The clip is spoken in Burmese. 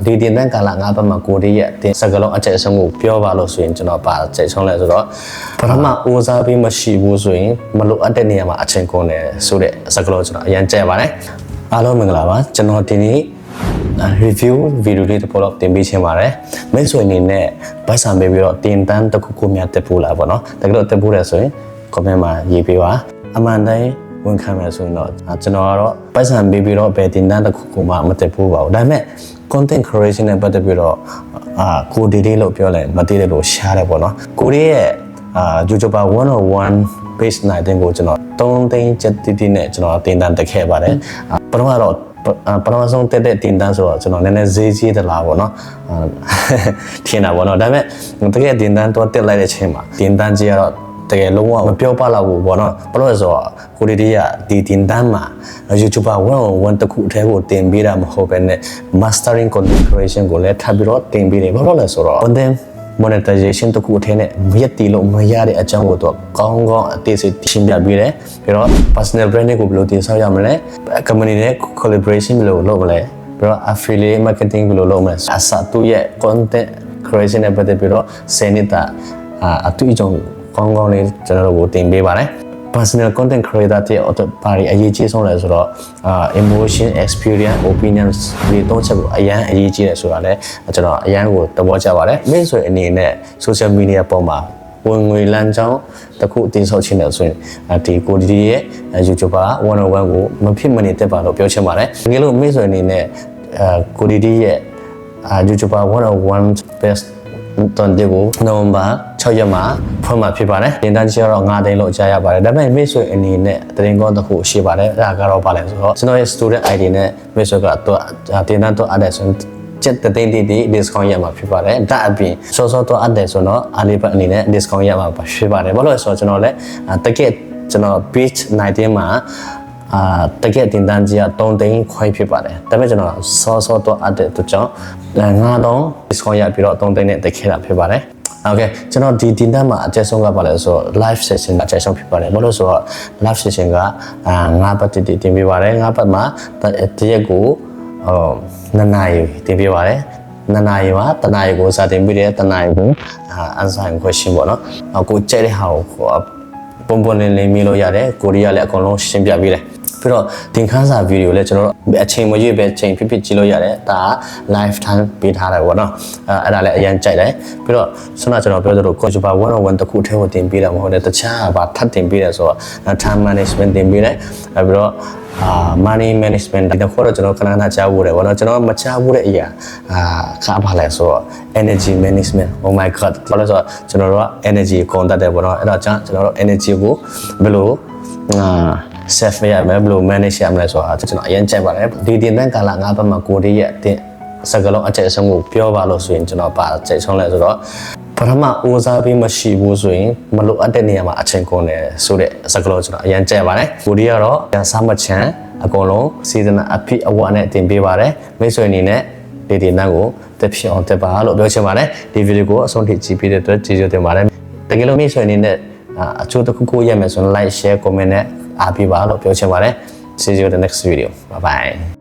ဒီတင်တန်းကာလငါးပတ်မှာကိုရီးရဲ့တင်စကလုံးအကျက်ဆုံးကိုပြောပါလို့ဆိုရင်ကျွန်တော်ပါကျက်ဆုံးလဲဆိုတော့ပထမဦးစားပေးမရှိဘူးဆိုရင်မလိုအပ်တဲ့နေရာမှာအချိန်ကုန်တယ်ဆိုတဲ့စကလုံးကျွန်တော်အရင်ကြက်ပါတယ်အားလုံးမင်္ဂလာပါကျွန်တော်ဒီနေ့review video လေးတစ်ပုဒ်လောက်တင်ပေးချင်ပါတယ်မိတ်ဆွေအနေနဲ့ဗတ်ဆံပေးပြီးတော့တင်တန်းတစ်ခုခုများတက်ဖို့လားပေါ့နော်တကယ်လို့တက်ဖို့ရဆိုရင် comment မှာရေးပေးပါအမှန်တိုင်းဝန်ခံမယ်ဆိုရင်တော့ကျွန်တော်ကတော့ဗတ်ဆံပေးပြီးတော့ဘယ်တင်တန်းတစ်ခုခုမှမတက်ဖို့ပါဘူးဒါပေမဲ့ content creation နဲ့ပတ်သက်ပြီးတော့ကိုဒီလေးလို့ပြောလိုက်မသိတဲ့လို့ရှားတယ်ပေါ့နော်ကိုဒီရဲ့YouTuber 101 page 9ကိုကျွန်တော်3သိန်းချက်တိနဲ့ကျွန်တော်တင်တန်းတက်ခဲ့ပါတယ်ပထမတော့ပထမဆုံးတက်တဲ့တင်တန်းဆိုတော့ကျွန်တော်နည်းနည်းဈေးကြီးသလားပေါ့နော်ထင်တာပေါ့နော်ဒါပေမဲ့တကယ်တင်တန်းတော့တက်လိုက်တဲ့အချိန်မှာတင်တန်းကြီးကတော့တကယ်လုံးဝမပြောပါတော့ဘူးပေါ့နော်ဘာလို့လဲဆိုတော့ကိုရီးယားဒီတင်တန်းမှာ YouTuber 101တခုအထဲကိုတင်ပေးတာမဟုတ်ဘဲနဲ့ mastering content creation ကိုလည်းထပ်ပြီးတော့တင်ပေးတယ်ဘာလို့လဲဆိုတော့ content monetization တခုအထဲနဲ့မရက်တီလို့မရတဲ့အကြောင်းကိုတော့ကောင်းကောင်းအသေးစိတ်ရှင်းပြပေးတယ်ပြီးတော့ personal branding ကိုဘယ်လိုတည်ဆောက်ရမလဲ company နဲ့ collaboration ဘယ်လိုလုပ်မလဲပြီးတော့ affiliate marketing ဘယ်လိုလုပ်မလဲအစတူရဲ့ content creation နဲ့ပတ်သက်ပြီးတော့10နှစ်တာအတူအကြုံကောင်းကောင်းလေးကျွန်တော်တို့ကိုတင်ပေးပါတယ် personal content creator တဲ့ဘာတွေအရေးကြီးဆုံးလဲဆိုတော့emotion experience opinions ဒီသုံးချက်ကိုအရန်အရေးကြီးတယ်ဆိုတာလည်းကျွန်တော်အရန်ကိုသဘောကျပါတယ်မင်းဆိုရင်အနေနဲ့ social media ပေါ်မှာဝင်ငွေလမ်းကြောင်းတစ်ခုတင်ဆောက်ခြင်းတယ်ဆိုရင်ဒီကိုဒီရဲ့ YouTuber 101ကိုမဖြစ်မနေတက်ပါလို့ပြောချင်ပါတယ်တကယ်လို့မင်းဆိုရင်အနေနဲ့ကိုဒီရဲ့ YouTuber 101 best တန်တဲ့ကိုနိုဝင်ဘာ6ရက်မှာဖွင့်မှာဖြစ်ပါတယ်။တင်တန်းကြီးကတော့9သိန်းလို့ကြားရပါတယ်။ဒါပေမဲ့မိတ်ဆွေအနေနဲ့တင်ကောတစ်ခုရှိပါတယ်။အဲဒါကတော့ပါလဲဆိုတော့ကျွန်တော်ရဲ့ student ID နဲ့မိတ်ဆွေကတော့တင်တန်းတော့အပ်တယ်ဆိုရင်ချက်တသိန်းတိ discount ရမှာဖြစ်ပါတယ်။ဒါအပြင်စောစောတော့အပ်တယ်ဆိုတော့အားလေးပတ်အနေနဲ့ discount ရမှာဖြစ်ပါတယ်။ဘာလို့လဲဆိုတော့ကျွန်တော်လည်းတကယ်ကျွန်တော် page 19မှာတကယ်တင်တန်းကြီးက3သိန်းခွဲဖြစ်ပါတယ်ဒါပေမဲ့ကျွန်တော်စောစောတော့အပ်တဲ့အတွက်ကြောင့်9000 discount ရပြီးတော့3သိန်းနဲ့တက်ခဲ့တာဖြစ်ပါတယ်โอเคကျွန်တော်ဒီတင်တန်းမှာအကျဆုံးကပါလဲဆိုတော့ live session အကျဆုံးဖြစ်ပါတယ်ဘာလို့ဆိုတော့ live session က9ပတ်တင်ပေးပါတယ်9ပတ်မှာတရက်ကို2နာရီတင်ပေးပါတယ်2နာရီမှာ1နာရီကိုစတင်ပြီးတယ်1နာရီကိုanswer question ပေါ့နော်ကိုကြိုက်တဲ့ဟာကိုပုံပုံလေးလေးမြင်လို့ရတယ်ကိုရီးယားလည်းအကုန်လုံးရှင်းပြပေးတယ်ပြီးတော့တင်ခန်းစာဗီဒီယိုလည်းကျွန်တော်တို့အချိန်မရွေးပဲချိန်ဖြစ်ကြည့်လို့ရတယ်ဒါက live time ပေးထားတယ်ပေါ့နော်အဲ့ဒါလည်းအရင်ကြိုက်တယ်ပြီးတော့ဆွမ်းကျွန်တော်ပြောသလို YouTuber 101တခုထဲကိုတင်ပေးတာမဟုတ်တဲ့တခြားဘာထပ်တင်ပေးတယ်ဆိုတော့ time management တင်ပေးတယ်ပြီးတော့money management ဒီတော့ကျွန်တော်ခဏခဏကြားဖို့တယ်ပေါ့နော်ကျွန်တော်မကြားဖို့တဲ့အရာခါပါလဲဆိုတော့ energy management oh my god ဘာလို့ဆိုတော့ကျွန်တော်တို့က energy ကိုကုန်တတ်တယ်ပေါ့နော်အဲ့တော့ကျွန်တော်တို့ energy ကိုဘယ်လိုself ရမယ်ဘယ်လို manage ရမလဲဆိုတာကျွန်တော်အရင်ကြိုက်ပါတယ်ဒီတင်တန်းကာလ9ပတ်မှာကိုရီးရဲ့တင်စကလုံးအကျက်ဆုံးကိုပြောပါလို့ဆိုရင်ကျွန်တော်ပါကြိုက်ဆုံးလဲဆိုတော့ပထမဦးစားပေးမရှိဘူးဆိုရင်မလိုအပ်တဲ့နေရာမှာအချိန်ကုန်တယ်ဆိုတဲ့စကလုံးကျွန်တော်အရင်ကြိုက်ပါတယ်ကိုရီးကတော့စားမချမ်းအကုန်လုံးစီဇန်အဖြစ်အဝတ်နဲ့တင်ပေးပါတယ်မိတ်ဆွေအနေနဲ့ဒီတင်တန်းကိုတက်ဖြစ်အောင်တက်ပါလို့ပြောချင်ပါတယ်ဒီဗီဒီယိုကိုအဆုံးထိကြည့်ပြီးတဲ့အတွက်ကျေးဇူးတင်ပါတယ်တကယ်လို့မိတ်ဆွေအနေနဲ့အချို့တစ်ခုခုရမယ်ဆိုရင် like share comment နဲ့အားပေးပါလို့ပြောချင်ပါတယ် see you in the next video bye bye